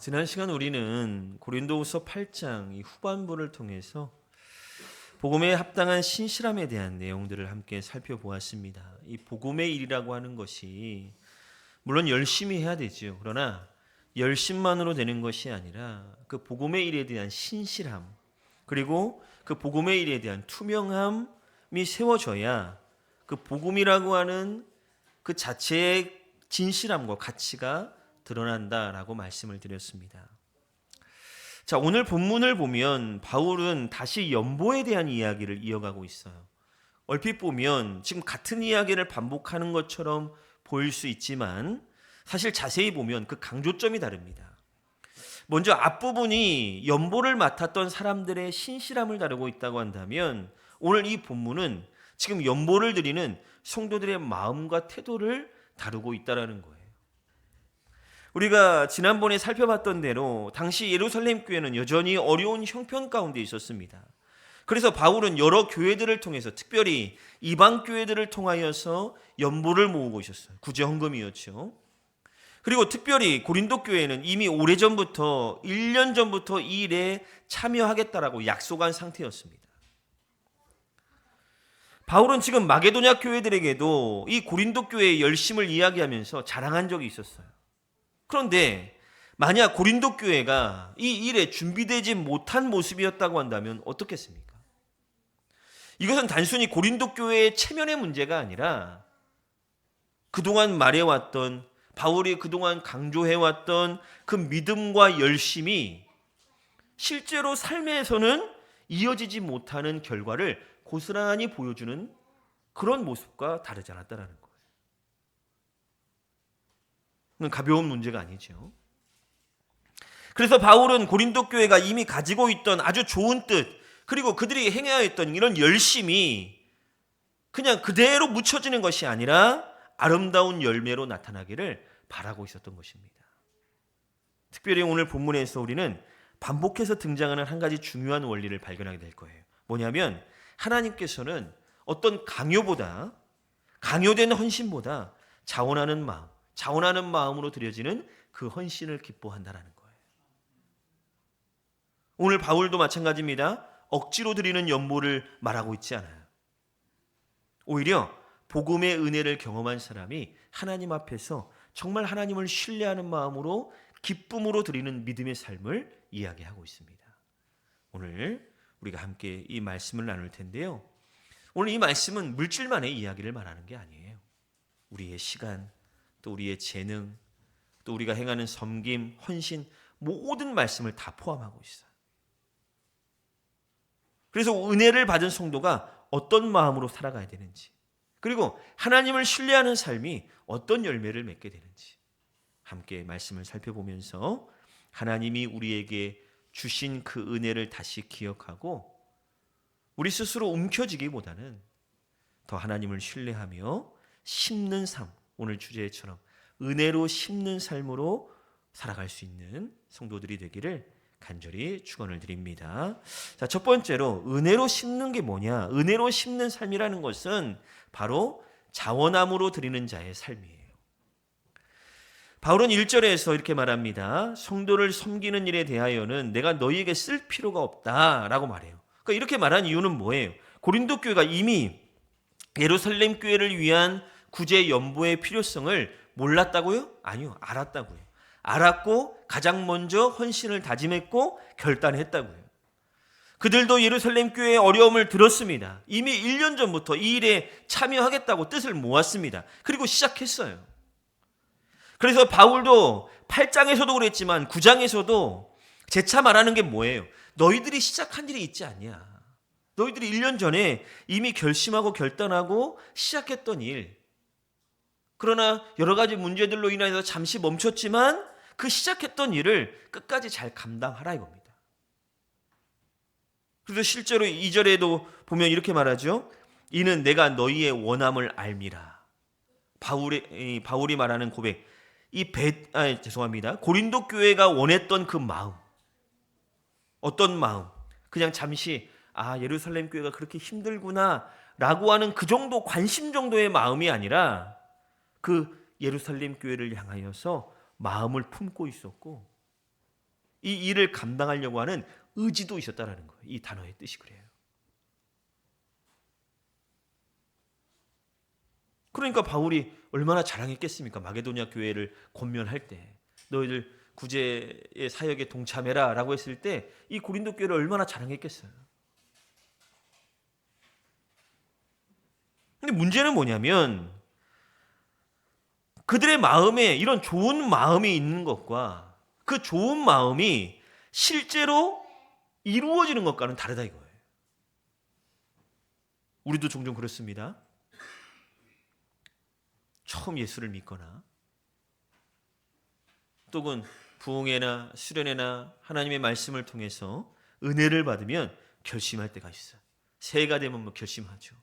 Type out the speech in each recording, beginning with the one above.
지난 시간 우리는 고린도후서 8장 이 후반부를 통해서 복음에 합당한 신실함에 대한 내용들을 함께 살펴보았습니다. 이 복음의 일이라고 하는 것이 물론 열심히 해야 되죠. 그러나 열심만으로 되는 것이 아니라 그 복음의 일에 대한 신실함, 그리고 그 복음의 일에 대한 투명함이 세워져야 그 복음이라고 하는 그 자체의 진실함과 가치가 드러난다라고 말씀을 드렸습니다. 자, 오늘 본문을 보면 바울은 다시 연보에 대한 이야기를 이어가고 있어요. 얼핏 보면 지금 같은 이야기를 반복하는 것처럼 보일 수 있지만 사실 자세히 보면 그 강조점이 다릅니다. 먼저 앞부분이 연보를 맡았던 사람들의 신실함을 다루고 있다고 한다면 오늘 이 본문은 지금 연보를 드리는 성도들의 마음과 태도를 다루고 있다는 거예요. 우리가 지난번에 살펴봤던 대로 당시 예루살렘 교회는 여전히 어려운 형편 가운데 있었습니다. 그래서 바울은 여러 교회들을 통해서 특별히 이방 교회들을 통하여서 연보를 모으고 있었어요. 구제 헌금이었죠. 그리고 특별히 고린도 교회는 이미 오래전부터 1년 전부터 이 일에 참여하겠다라고 약속한 상태였습니다. 바울은 지금 마게도냐 교회들에게도 이 고린도 교회의 열심을 이야기하면서 자랑한 적이 있었어요. 그런데 만약 고린도 교회가 이 일에 준비되지 못한 모습이었다고 한다면 어떻겠습니까? 이것은 단순히 고린도 교회의 체면의 문제가 아니라 그동안 말해왔던 바울이 그동안 강조해왔던 그 믿음과 열심이 실제로 삶에서는 이어지지 못하는 결과를 고스란히 보여주는 그런 모습과 다르지 않았다는 거예요. 가벼운 문제가 아니죠. 그래서 바울은 고린도 교회가 이미 가지고 있던 아주 좋은 뜻, 그리고 그들이 행해야 했던 이런 열심이 그냥 그대로 묻혀지는 것이 아니라 아름다운 열매로 나타나기를 바라고 있었던 것입니다. 특별히 오늘 본문에서 우리는 반복해서 등장하는 한 가지 중요한 원리를 발견하게 될 거예요. 뭐냐면 하나님께서는 어떤 강요된 헌신보다 자원하는 마음으로 드려지는 그 헌신을 기뻐한다는 거예요. 오늘 바울도 마찬가지입니다. 억지로 드리는 연보를 말하고 있지 않아요. 오히려 복음의 은혜를 경험한 사람이 하나님 앞에서 정말 하나님을 신뢰하는 마음으로 기쁨으로 드리는 믿음의 삶을 이야기하고 있습니다. 오늘 우리가 함께 이 말씀을 나눌 텐데요. 오늘 이 말씀은 물질만의 이야기를 말하는 게 아니에요. 우리의 시간, 또 우리의 재능, 또 우리가 행하는 섬김, 헌신, 모든 말씀을 다 포함하고 있어요. 그래서 은혜를 받은 성도가 어떤 마음으로 살아가야 되는지, 그리고 하나님을 신뢰하는 삶이 어떤 열매를 맺게 되는지 함께 말씀을 살펴보면서 하나님이 우리에게 주신 그 은혜를 다시 기억하고 우리 스스로 움켜쥐기보다는 더 하나님을 신뢰하며 심는 삶, 오늘 주제처럼 은혜로 심는 삶으로 살아갈 수 있는 성도들이 되기를 간절히 축원을 드립니다. 자, 첫 번째로 은혜로 심는 게 뭐냐? 은혜로 심는 삶이라는 것은 바로 자원함으로 드리는 자의 삶이에요. 바울은 1절에서 이렇게 말합니다. 성도를 섬기는 일에 대하여는 내가 너희에게 쓸 필요가 없다라고 말해요. 그러니까 이렇게 말한 이유는 뭐예요? 고린도 교회가 이미 예루살렘 교회를 위한 구제 연보의 필요성을 몰랐다고요? 아니요, 알았다고요. 알았고 가장 먼저 헌신을 다짐했고 결단했다고요. 그들도 예루살렘 교회의 어려움을 들었습니다. 이미 1년 전부터 이 일에 참여하겠다고 뜻을 모았습니다. 그리고 시작했어요. 그래서 바울도 8장에서도 그랬지만 9장에서도 재차 말하는 게 뭐예요? 너희들이 시작한 일이 있지 않냐? 너희들이 1년 전에 이미 결심하고 결단하고 시작했던 일, 그러나 여러 가지 문제들로 인해서 잠시 멈췄지만 그 시작했던 일을 끝까지 잘 감당하라 이겁니다. 그래서 실제로 2절에도 보면 이렇게 말하죠. 이는 내가 너희의 원함을 알미라. 바울이 말하는 고백. 고린도 교회가 원했던 그 마음. 어떤 마음? 그냥 잠시 예루살렘 교회가 그렇게 힘들구나 라고 하는 그 정도 관심 정도의 마음이 아니라 그 예루살렘 교회를 향하여서 마음을 품고 있었고 이 일을 감당하려고 하는 의지도 있었다라는 거예요. 이 단어의 뜻이 그래요. 그러니까 바울이 얼마나 자랑했겠습니까? 마게도냐 교회를 권면할 때 너희들 구제의 사역에 동참해라 라고 했을 때 이 고린도 교회를 얼마나 자랑했겠어요. 근데 문제는 뭐냐면 그들의 마음에 이런 좋은 마음이 있는 것과 그 좋은 마음이 실제로 이루어지는 것과는 다르다 이거예요. 우리도 종종 그렇습니다. 처음 예수를 믿거나 또는 부흥회나 수련회나 하나님의 말씀을 통해서 은혜를 받으면 결심할 때가 있어요. 새해가 되면 뭐 결심하죠.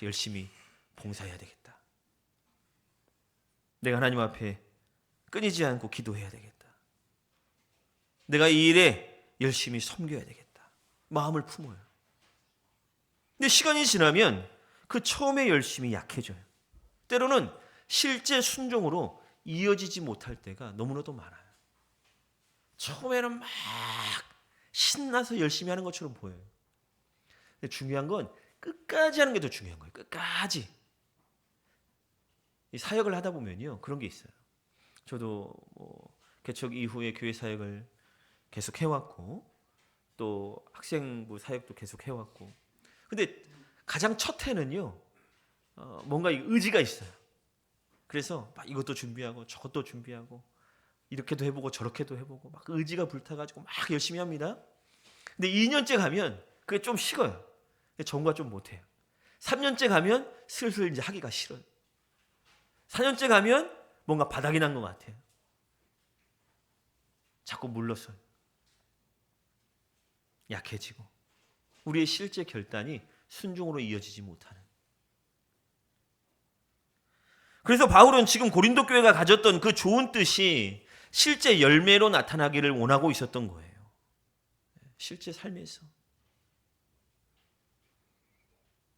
열심히 봉사해야 되겠다. 내가 하나님 앞에 끊이지 않고 기도해야 되겠다. 내가 이 일에 열심히 섬겨야 되겠다. 마음을 품어요. 근데 시간이 지나면 그 처음의 열심이 약해져요. 때로는 실제 순종으로 이어지지 못할 때가 너무나도 많아요. 처음에는 막 신나서 열심히 하는 것처럼 보여요. 근데 중요한 건 끝까지 하는 게 더 중요한 거예요. 끝까지. 이 사역을 하다 보면요. 그런 게 있어요. 저도 개척 이후에 교회 사역을 계속 해왔고 또 학생부 사역도 계속 해왔고 근데 가장 첫 해는요. 뭔가 의지가 있어요. 그래서 막 이것도 준비하고 저것도 준비하고 이렇게도 해보고 저렇게도 해보고 막 의지가 불타가지고 막 열심히 합니다. 근데 2년째 가면 그게 좀 식어요. 전과 좀 못해요. 3년째 가면 슬슬 이제 하기가 싫어요. 4년째 가면 뭔가 바닥이 난 것 같아요. 자꾸 물러서요. 약해지고 우리의 실제 결단이 순종으로 이어지지 못하는. 그래서 바울은 지금 고린도 교회가 가졌던 그 좋은 뜻이 실제 열매로 나타나기를 원하고 있었던 거예요. 실제 삶에서.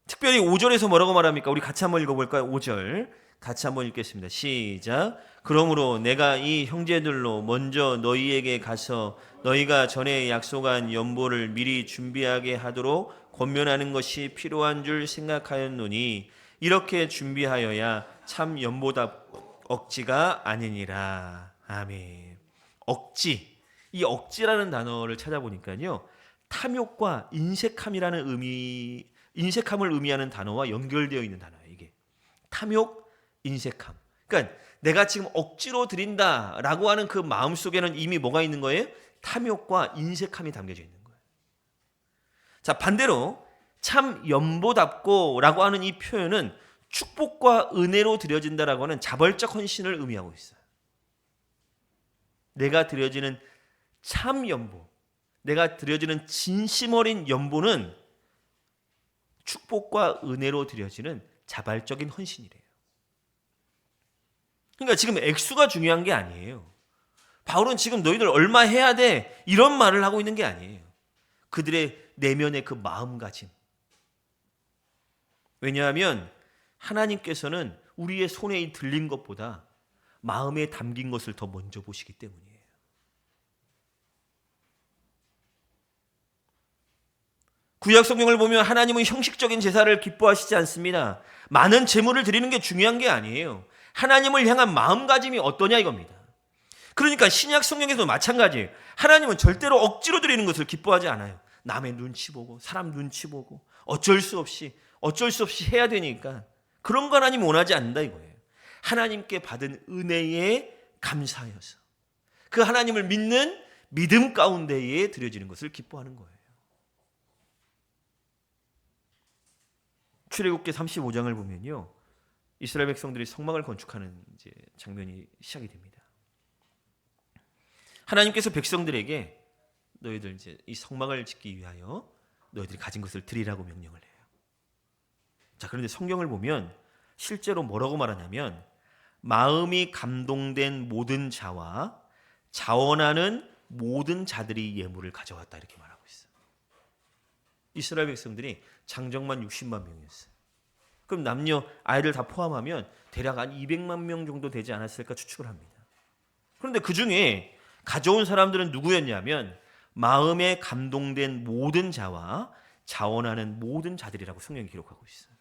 특별히 5절에서 뭐라고 말합니까? 우리 같이 한번 읽어볼까요? 5절 같이 한번 읽겠습니다. 시작. 그러므로 내가 이 형제들로 먼저 너희에게 가서 너희가 전에 약속한 연보를 미리 준비하게 하도록 권면하는 것이 필요한 줄 생각하였노니 이렇게 준비하여야 참 연보다 억지가 아니니라. 아멘. 억지. 이 억지라는 단어를 찾아보니까요. 탐욕과 인색함이라는 인색함을 의미하는 단어와 연결되어 있는 단어예요. 이게 탐욕, 인색함. 그러니까 내가 지금 억지로 드린다라고 하는 그 마음 속에는 이미 뭐가 있는 거예요? 탐욕과 인색함이 담겨져 있는 거예요. 자, 반대로 참 연보답고라고 하는 이 표현은 축복과 은혜로 드려진다라고 하는 자발적 헌신을 의미하고 있어요. 내가 드려지는 참 연보, 내가 드려지는 진심 어린 연보는 축복과 은혜로 드려지는 자발적인 헌신이래요. 그러니까 지금 액수가 중요한 게 아니에요. 바울은 지금 너희들 얼마 해야 돼 이런 말을 하고 있는 게 아니에요. 그들의 내면의 그 마음가짐. 왜냐하면 하나님께서는 우리의 손에 들린 것보다 마음에 담긴 것을 더 먼저 보시기 때문이에요. 구약 성경을 보면 하나님은 형식적인 제사를 기뻐하시지 않습니다. 많은 제물을 드리는 게 중요한 게 아니에요. 하나님을 향한 마음가짐이 어떠냐 이겁니다. 그러니까 신약 성경에도 마찬가지예요. 하나님은 절대로 억지로 드리는 것을 기뻐하지 않아요. 남의 눈치 보고 사람 눈치 보고 어쩔 수 없이 해야 되니까 그런 거 하나님 원하지 않는다 이거예요. 하나님께 받은 은혜에 감사하여서 그 하나님을 믿는 믿음 가운데에 드려지는 것을 기뻐하는 거예요. 출애굽기 35장을 보면요. 이스라엘 백성들이 성막을 건축하는 이제 장면이 시작이 됩니다. 하나님께서 백성들에게 너희들 이제 이 성막을 짓기 위하여 너희들이 가진 것을 드리라고 명령을 해요. 자, 그런데 성경을 보면 실제로 뭐라고 말하냐면 마음이 감동된 모든 자와 자원하는 모든 자들이 예물을 가져왔다 이렇게 말하고 있어요. 이스라엘 백성들이 장정만 60만 명이었어요. 그럼 남녀 아이들 다 포함하면 대략 한 200만 명 정도 되지 않았을까 추측을 합니다. 그런데 그 중에 가져온 사람들은 누구였냐면 마음에 감동된 모든 자와 자원하는 모든 자들이라고 성경이 기록하고 있어요.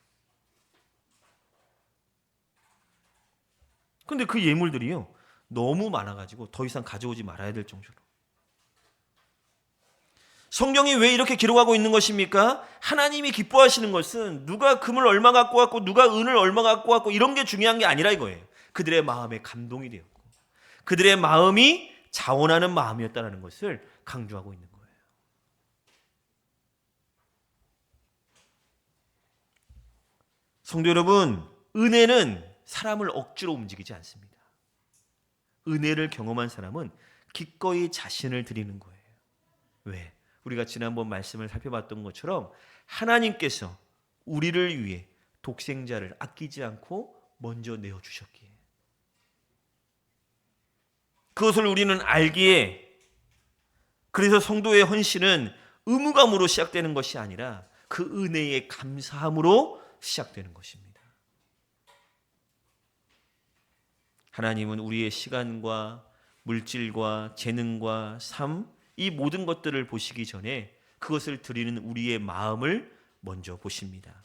근데 그 예물들이요, 너무 많아가지고 더 이상 가져오지 말아야 될 정도로. 성경이 왜 이렇게 기록하고 있는 것입니까? 하나님이 기뻐하시는 것은 누가 금을 얼마 갖고 왔고 누가 은을 얼마 갖고 왔고 이런 게 중요한 게 아니라 이거예요. 그들의 마음에 감동이 되었고 그들의 마음이 자원하는 마음이었다는 것을 강조하고 있는 거예요. 성도 여러분, 은혜는 사람을 억지로 움직이지 않습니다. 은혜를 경험한 사람은 기꺼이 자신을 드리는 거예요. 왜? 우리가 지난번 말씀을 살펴봤던 것처럼 하나님께서 우리를 위해 독생자를 아끼지 않고 먼저 내어주셨기에, 그것을 우리는 알기에, 그래서 성도의 헌신은 의무감으로 시작되는 것이 아니라 그 은혜의 감사함으로 시작되는 것입니다. 하나님은 우리의 시간과 물질과 재능과 삶, 이 모든 것들을 보시기 전에 그것을 드리는 우리의 마음을 먼저 보십니다.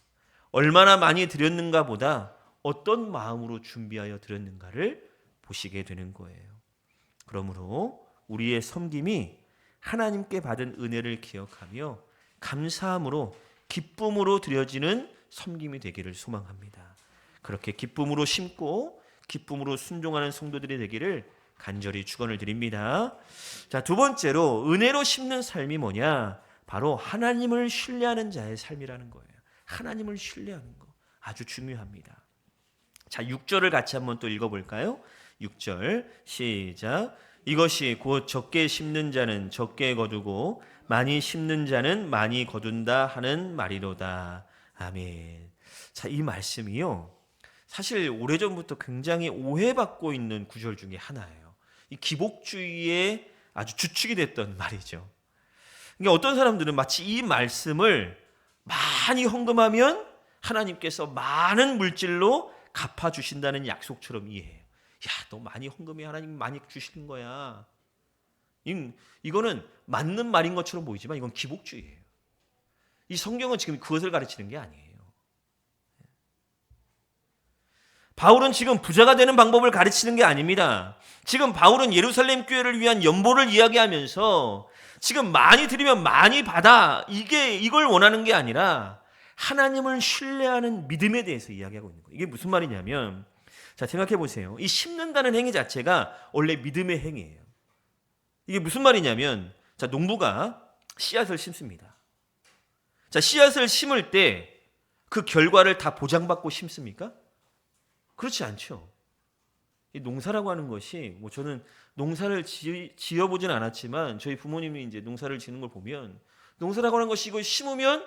얼마나 많이 드렸는가 보다 어떤 마음으로 준비하여 드렸는가를 보시게 되는 거예요. 그러므로 우리의 섬김이 하나님께 받은 은혜를 기억하며 감사함으로 기쁨으로 드려지는 섬김이 되기를 소망합니다. 그렇게 기쁨으로 심고 기쁨으로 순종하는 성도들이 되기를 간절히 축원을 드립니다. 자, 두 번째로 은혜로 심는 삶이 뭐냐? 바로 하나님을 신뢰하는 자의 삶이라는 거예요. 하나님을 신뢰하는 거 아주 중요합니다. 자, 6절을 같이 한번 또 읽어볼까요? 6절 시작. 이것이 곧 적게 심는 자는 적게 거두고 많이 심는 자는 많이 거둔다 하는 말이로다. 아멘. 자, 이 말씀이요, 사실 오래전부터 굉장히 오해받고 있는 구절 중에 하나예요. 이 기복주의의 아주 주축이 됐던 말이죠. 그러니까 어떤 사람들은 마치 이 말씀을 많이 헌금하면 하나님께서 많은 물질로 갚아주신다는 약속처럼 이해해요. 야, 너 많이 헌금해, 하나님 많이 주시는 거야. 이거는 맞는 말인 것처럼 보이지만 이건 기복주의예요. 이 성경은 지금 그것을 가르치는 게 아니에요. 바울은 지금 부자가 되는 방법을 가르치는 게 아닙니다. 지금 바울은 예루살렘 교회를 위한 연보를 이야기하면서 지금 많이 드리면 많이 받아, 이걸 원하는 게 아니라 하나님을 신뢰하는 믿음에 대해서 이야기하고 있는 거예요. 이게 무슨 말이냐면, 자, 생각해 보세요. 이 심는다는 행위 자체가 원래 믿음의 행위예요. 이게 무슨 말이냐면, 자, 농부가 씨앗을 심습니다. 자, 씨앗을 심을 때 그 결과를 다 보장받고 심습니까? 그렇지 않죠. 이 농사라고 하는 것이, 저는 농사를 지어보진 않았지만 저희 부모님이 이제 농사를 지는 걸 보면, 농사라고 하는 것이 이거 심으면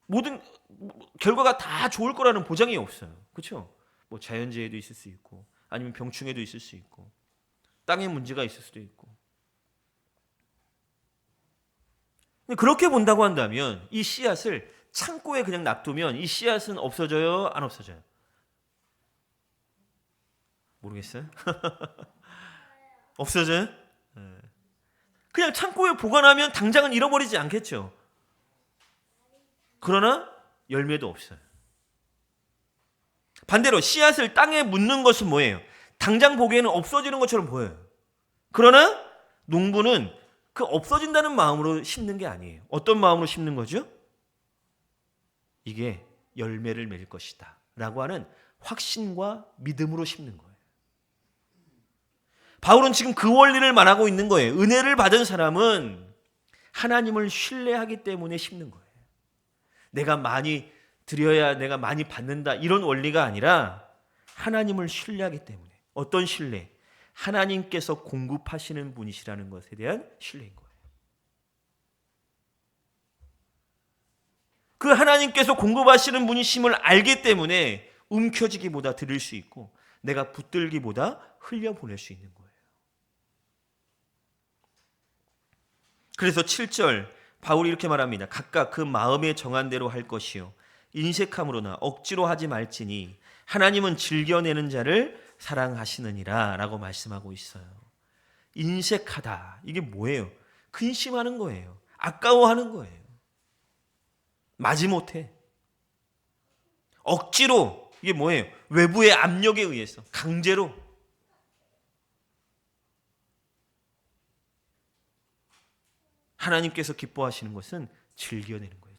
모든 결과가 다 좋을 거라는 보장이 없어요. 그렇죠? 자연재해도 있을 수 있고, 아니면 병충해도 있을 수 있고, 땅에 문제가 있을 수도 있고. 그렇게 본다고 한다면 이 씨앗을 창고에 그냥 놔두면 이 씨앗은 없어져요? 안 없어져요? 모르겠어요? 없어져요? 그냥 창고에 보관하면 당장은 잃어버리지 않겠죠. 그러나 열매도 없어요. 반대로 씨앗을 땅에 묻는 것은 뭐예요? 당장 보기에는 없어지는 것처럼 보여요. 그러나 농부는 그 없어진다는 마음으로 심는 게 아니에요. 어떤 마음으로 심는 거죠? 이게 열매를 맺을 것이다 라고 하는 확신과 믿음으로 심는 거예요. 바울은 지금 그 원리를 말하고 있는 거예요. 은혜를 받은 사람은 하나님을 신뢰하기 때문에 심는 거예요. 내가 많이 드려야 내가 많이 받는다, 이런 원리가 아니라 하나님을 신뢰하기 때문에. 어떤 신뢰? 하나님께서 공급하시는 분이시라는 것에 대한 신뢰인 거예요. 그 하나님께서 공급하시는 분이심을 알기 때문에 움켜쥐기보다 드릴 수 있고, 내가 붙들기보다 흘려보낼 수 있는 거예요. 그래서 7절 바울이 이렇게 말합니다. 각각 그 마음에 정한 대로 할 것이요 인색함으로나 억지로 하지 말지니 하나님은 즐겨내는 자를 사랑하시느니라 라고 말씀하고 있어요. 인색하다. 이게 뭐예요? 근심하는 거예요. 아까워하는 거예요. 마지못해. 억지로. 이게 뭐예요? 외부의 압력에 의해서 강제로. 하나님께서 기뻐하시는 것은 즐겨내는 거예요.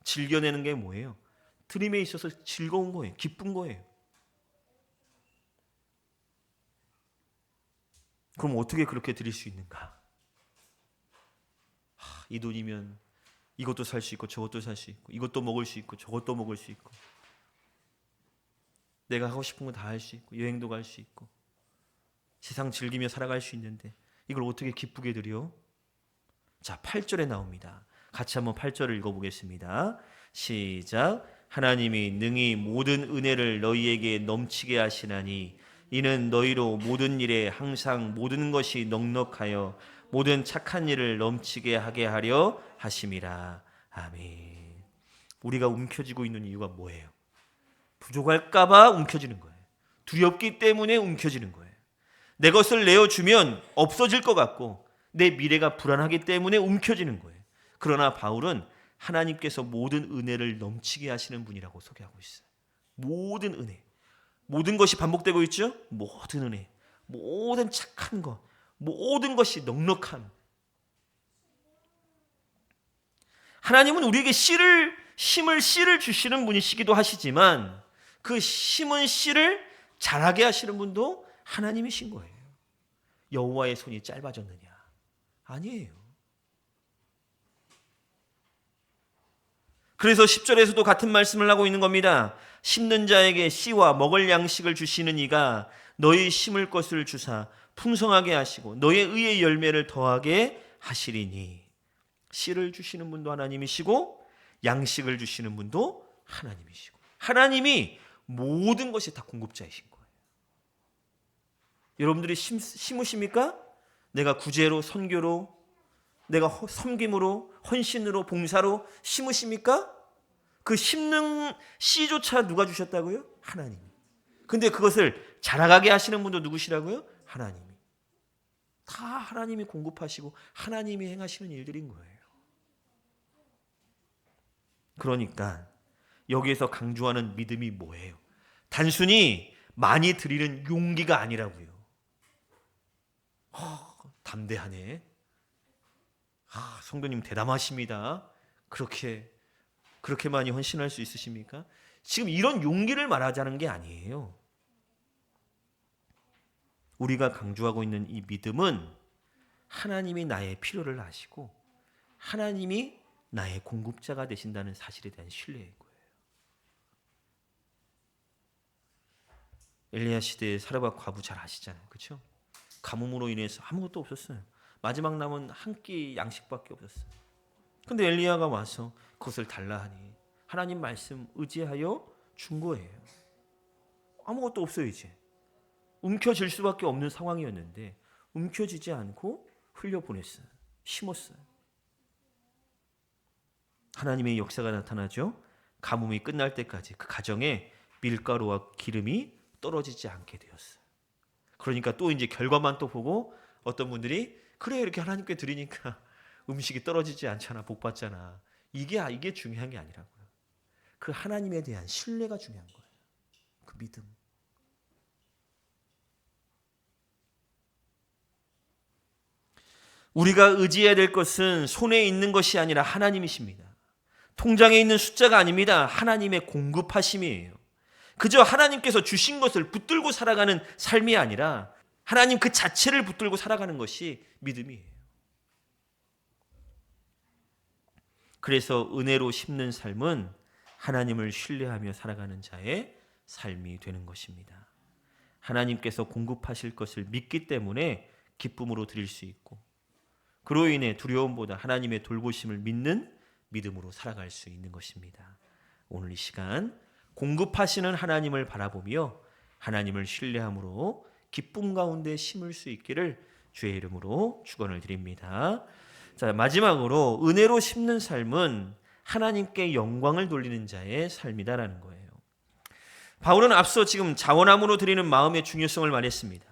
즐겨내는 게 뭐예요? 드림에 있어서 즐거운 거예요. 기쁜 거예요. 그럼 어떻게 그렇게 드릴 수 있는가? 이 돈이면 이것도 살 수 있고 저것도 살 수 있고 이것도 먹을 수 있고 저것도 먹을 수 있고 내가 하고 싶은 거 다 할 수 있고 여행도 갈 수 있고 세상 즐기며 살아갈 수 있는데 이걸 어떻게 기쁘게 드려? 자, 8절에 나옵니다. 같이 한번 8절을 읽어보겠습니다. 시작. 하나님이 능히 모든 은혜를 너희에게 넘치게 하시나니 이는 너희로 모든 일에 항상 모든 것이 넉넉하여 모든 착한 일을 넘치게 하게 하려 하심이라. 아멘. 우리가 움켜쥐고 있는 이유가 뭐예요? 부족할까 봐 움켜쥐는 거예요. 두렵기 때문에 움켜쥐는 거예요. 내 것을 내어주면 없어질 것 같고 내 미래가 불안하기 때문에 움켜쥐는 거예요. 그러나 바울은 하나님께서 모든 은혜를 넘치게 하시는 분이라고 소개하고 있어요. 모든 은혜. 모든 것이 반복되고 있죠? 모든 은혜. 모든 착한 것. 모든 것이 넉넉함. 하나님은 우리에게 심을 씨를 주시는 분이시기도 하시지만 그 심은 씨를 자라게 하시는 분도 하나님이신 거예요. 여호와의 손이 짧아졌느냐? 아니에요. 그래서 10절에서도 같은 말씀을 하고 있는 겁니다. 심는 자에게 씨와 먹을 양식을 주시는 이가 너희 심을 것을 주사 풍성하게 하시고 너의 의의 열매를 더하게 하시리니. 씨를 주시는 분도 하나님이시고 양식을 주시는 분도 하나님이시고 하나님이 모든 것이 다 공급자이신 거예요. 여러분들이 심으십니까? 내가 구제로, 선교로, 내가 섬김으로, 헌신으로, 봉사로 심으십니까? 그 심는 씨조차 누가 주셨다고요? 하나님이. 근데 그것을 자라가게 하시는 분도 누구시라고요? 하나님이. 다 하나님이 공급하시고 하나님이 행하시는 일들인 거예요. 그러니까 여기에서 강조하는 믿음이 뭐예요? 단순히 많이 드리는 용기가 아니라고요. 담대하네. 성도님 대담하십니다. 그렇게 많이 헌신할 수 있으십니까? 지금 이런 용기를 말하자는 게 아니에요. 우리가 강조하고 있는 이 믿음은 하나님이 나의 필요를 아시고 하나님이 나의 공급자가 되신다는 사실에 대한 신뢰인 거예요. 엘리야 시대의 사르밧 과부 잘 아시잖아요. 그렇죠? 가뭄으로 인해서 아무것도 없었어요. 마지막 남은 한 끼 양식밖에 없었어요. 근데 엘리야가 와서 그것을 달라 하니 하나님 말씀 의지하여 준 거예요. 아무것도 없어요. 이제 움켜질 수밖에 없는 상황이었는데 움켜지지 않고 흘려보냈어요. 심었어요. 하나님의 역사가 나타나죠. 가뭄이 끝날 때까지 그 가정에 밀가루와 기름이 떨어지지 않게 되었어요. 그러니까 또 이제 결과만 또 보고 어떤 분들이 그래 이렇게 하나님께 드리니까 음식이 떨어지지 않잖아, 복 받잖아. 이게 중요한 게 아니라고요. 그 하나님에 대한 신뢰가 중요한 거예요. 그 믿음. 우리가 의지해야 될 것은 손에 있는 것이 아니라 하나님이십니다. 통장에 있는 숫자가 아닙니다. 하나님의 공급하심이에요. 그저 하나님께서 주신 것을 붙들고 살아가는 삶이 아니라 하나님 그 자체를 붙들고 살아가는 것이 믿음이에요. 그래서 은혜로 심는 삶은 하나님을 신뢰하며 살아가는 자의 삶이 되는 것입니다. 하나님께서 공급하실 것을 믿기 때문에 기쁨으로 드릴 수 있고 그로 인해 두려움보다 하나님의 돌보심을 믿는 믿음으로 살아갈 수 있는 것입니다. 오늘 이 시간 공급하시는 하나님을 바라보며 하나님을 신뢰함으로 기쁨 가운데 심을 수 있기를 주의 이름으로 축원을 드립니다. 자, 마지막으로 은혜로 심는 삶은 하나님께 영광을 돌리는 자의 삶이다라는 거예요. 바울은 앞서 지금 자원함으로 드리는 마음의 중요성을 말했습니다.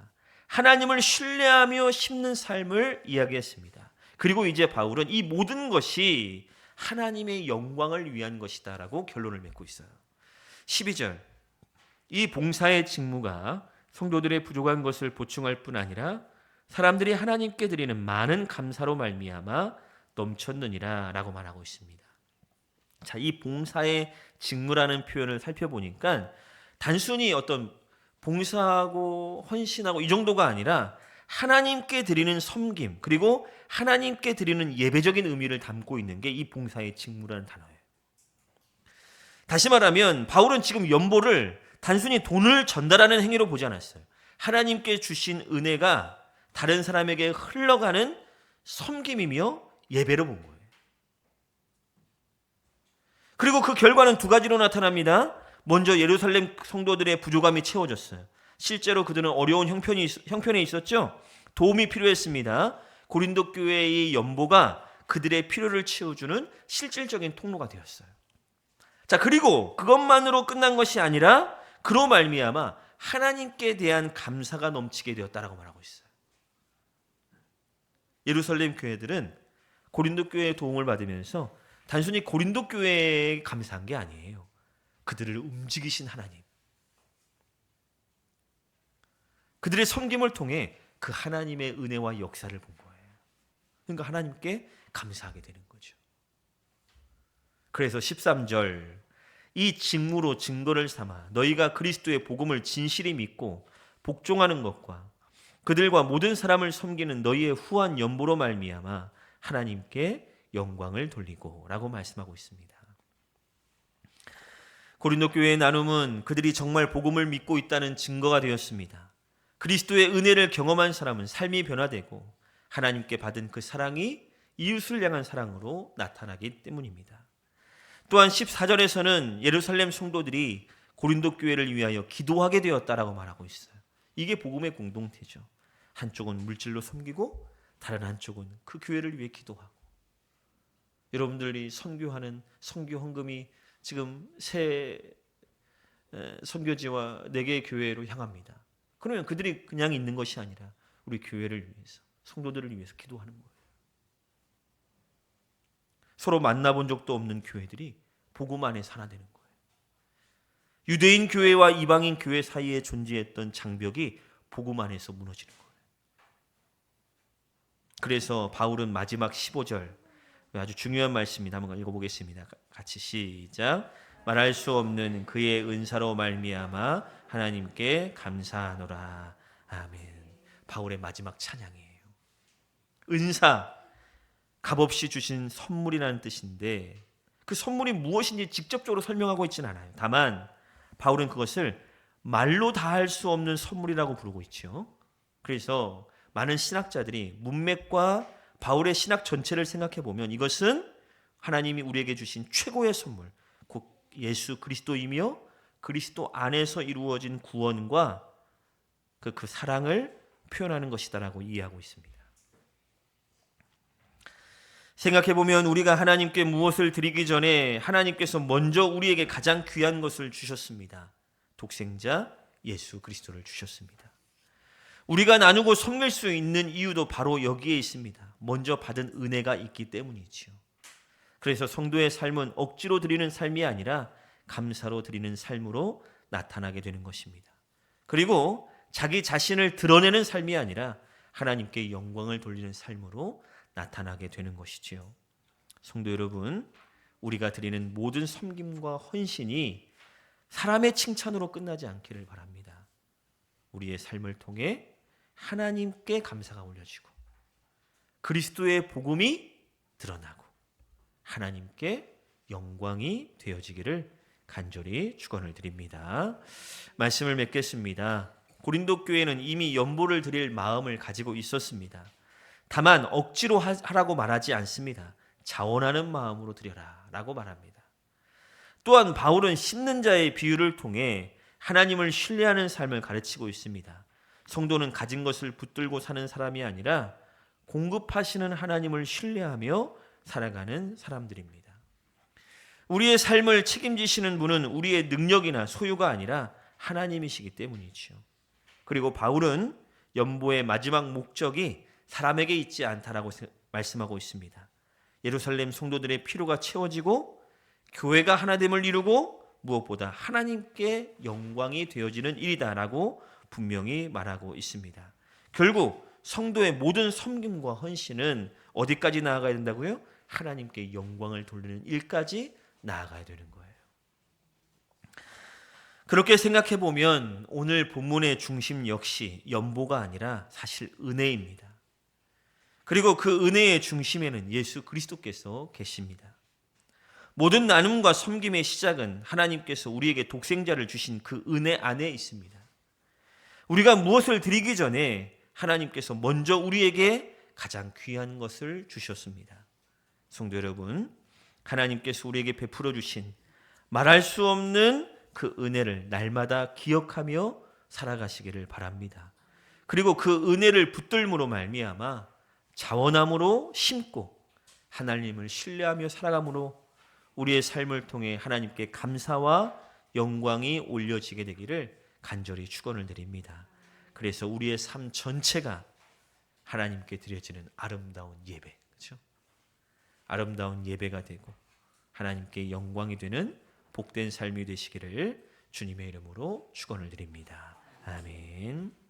하나님을 신뢰하며 심는 삶을 이야기했습니다. 그리고 이제 바울은 이 모든 것이 하나님의 영광을 위한 것이다라고 결론을 맺고 있어요. 12절, 이 봉사의 직무가 성도들의 부족한 것을 보충할 뿐 아니라 사람들이 하나님께 드리는 많은 감사로 말미암아 넘쳤느니라 라고 말하고 있습니다. 자, 이 봉사의 직무라는 표현을 살펴보니까 단순히 어떤 봉사하고 헌신하고 이 정도가 아니라 하나님께 드리는 섬김, 그리고 하나님께 드리는 예배적인 의미를 담고 있는 게 이 봉사의 직무라는 단어예요. 다시 말하면 바울은 지금 연보를 단순히 돈을 전달하는 행위로 보지 않았어요. 하나님께 주신 은혜가 다른 사람에게 흘러가는 섬김이며 예배로 본 거예요. 그리고 그 결과는 두 가지로 나타납니다. 먼저 예루살렘 성도들의 부족함이 채워졌어요. 실제로 그들은 어려운 형편에 있었죠. 도움이 필요했습니다. 고린도 교회의 연보가 그들의 필요를 채워주는 실질적인 통로가 되었어요. 자, 그리고 그것만으로 끝난 것이 아니라 그로 말미암아 하나님께 대한 감사가 넘치게 되었다라고 말하고 있어요. 예루살렘 교회들은 고린도 교회의 도움을 받으면서 단순히 고린도 교회에 감사한 게 아니에요. 그들을 움직이신 하나님, 그들의 섬김을 통해 그 하나님의 은혜와 역사를 본 거예요. 그러니까 하나님께 감사하게 되는 거죠. 그래서 13절, 이 직무로 증거를 삼아 너희가 그리스도의 복음을 진실히 믿고 복종하는 것과 그들과 모든 사람을 섬기는 너희의 후한 연보로 말미암아 하나님께 영광을 돌리고 라고 말씀하고 있습니다. 고린도 교회의 나눔은 그들이 정말 복음을 믿고 있다는 증거가 되었습니다. 그리스도의 은혜를 경험한 사람은 삶이 변화되고 하나님께 받은 그 사랑이 이웃을 향한 사랑으로 나타나기 때문입니다. 또한 14절에서는 예루살렘 성도들이 고린도 교회를 위하여 기도하게 되었다라고 말하고 있어요. 이게 복음의 공동체죠. 한쪽은 물질로 섬기고 다른 한쪽은 그 교회를 위해 기도하고. 여러분들이 선교하는 선교 헌금이 지금 새 선교지와 4개의 교회로 향합니다. 그러면 그들이 그냥 있는 것이 아니라 우리 교회를 위해서, 성도들을 위해서 기도하는 거예요. 서로 만나본 적도 없는 교회들이 복음 안에 하나되는 거예요. 유대인 교회와 이방인 교회 사이에 존재했던 장벽이 복음 안에서 무너지는 거예요. 그래서 바울은 마지막 15절, 아주 중요한 말씀입니다. 한번 읽어보겠습니다. 같이 시작. 말할 수 없는 그의 은사로 말미암아 하나님께 감사하노라. 아멘. 바울의 마지막 찬양이에요. 은사, 값없이 주신 선물이라는 뜻인데 그 선물이 무엇인지 직접적으로 설명하고 있지는 않아요. 다만 바울은 그것을 말로 다 할 수 없는 선물이라고 부르고 있죠. 그래서 많은 신학자들이 문맥과 바울의 신학 전체를 생각해 보면 이것은 하나님이 우리에게 주신 최고의 선물, 곧 예수 그리스도이며 그리스도 안에서 이루어진 구원과 그 사랑을 표현하는 것이다라고 이해하고 있습니다. 생각해 보면 우리가 하나님께 무엇을 드리기 전에 하나님께서 먼저 우리에게 가장 귀한 것을 주셨습니다. 독생자 예수 그리스도를 주셨습니다. 우리가 나누고 섬길 수 있는 이유도 바로 여기에 있습니다. 먼저 받은 은혜가 있기 때문이지요. 그래서 성도의 삶은 억지로 드리는 삶이 아니라 감사로 드리는 삶으로 나타나게 되는 것입니다. 그리고 자기 자신을 드러내는 삶이 아니라 하나님께 영광을 돌리는 삶으로 나타나게 되는 것이지요. 성도 여러분, 우리가 드리는 모든 섬김과 헌신이 사람의 칭찬으로 끝나지 않기를 바랍니다. 우리의 삶을 통해 하나님께 감사가 올려지고 그리스도의 복음이 드러나고 하나님께 영광이 되어지기를 간절히 축원을 드립니다. 말씀을 맺겠습니다. 고린도 교회는 이미 연보를 드릴 마음을 가지고 있었습니다. 다만 억지로 하라고 말하지 않습니다. 자원하는 마음으로 드려라 라고 말합니다. 또한 바울은 심는 자의 비유를 통해 하나님을 신뢰하는 삶을 가르치고 있습니다. 성도는 가진 것을 붙들고 사는 사람이 아니라 공급하시는 하나님을 신뢰하며 살아가는 사람들입니다. 우리의 삶을 책임지시는 분은 우리의 능력이나 소유가 아니라 하나님이시기 때문이지요. 그리고 바울은 연보의 마지막 목적이 사람에게 있지 않다라고 말씀하고 있습니다. 예루살렘 성도들의 피로가 채워지고 교회가 하나됨을 이루고 무엇보다 하나님께 영광이 되어지는 일이다라고 분명히 말하고 있습니다. 결국 성도의 모든 섬김과 헌신은 어디까지 나아가야 된다고요? 하나님께 영광을 돌리는 일까지 나아가야 되는 거예요. 그렇게 생각해 보면 오늘 본문의 중심 역시 연보가 아니라 사실 은혜입니다. 그리고 그 은혜의 중심에는 예수 그리스도께서 계십니다. 모든 나눔과 섬김의 시작은 하나님께서 우리에게 독생자를 주신 그 은혜 안에 있습니다. 우리가 무엇을 드리기 전에 하나님께서 먼저 우리에게 가장 귀한 것을 주셨습니다. 성도 여러분, 하나님께서 우리에게 베풀어 주신 말할 수 없는 그 은혜를 날마다 기억하며 살아가시기를 바랍니다. 그리고 그 은혜를 붙들므로 말미암아 자원함으로 심고 하나님을 신뢰하며 살아감으로 우리의 삶을 통해 하나님께 감사와 영광이 올려지게 되기를 간절히 축원을 드립니다. 그래서 우리의 삶 전체가 하나님께 드려지는 아름다운 예배, 그렇죠? 아름다운 예배가 되고 하나님께 영광이 되는 복된 삶이 되시기를 주님의 이름으로 축원을 드립니다. 아멘.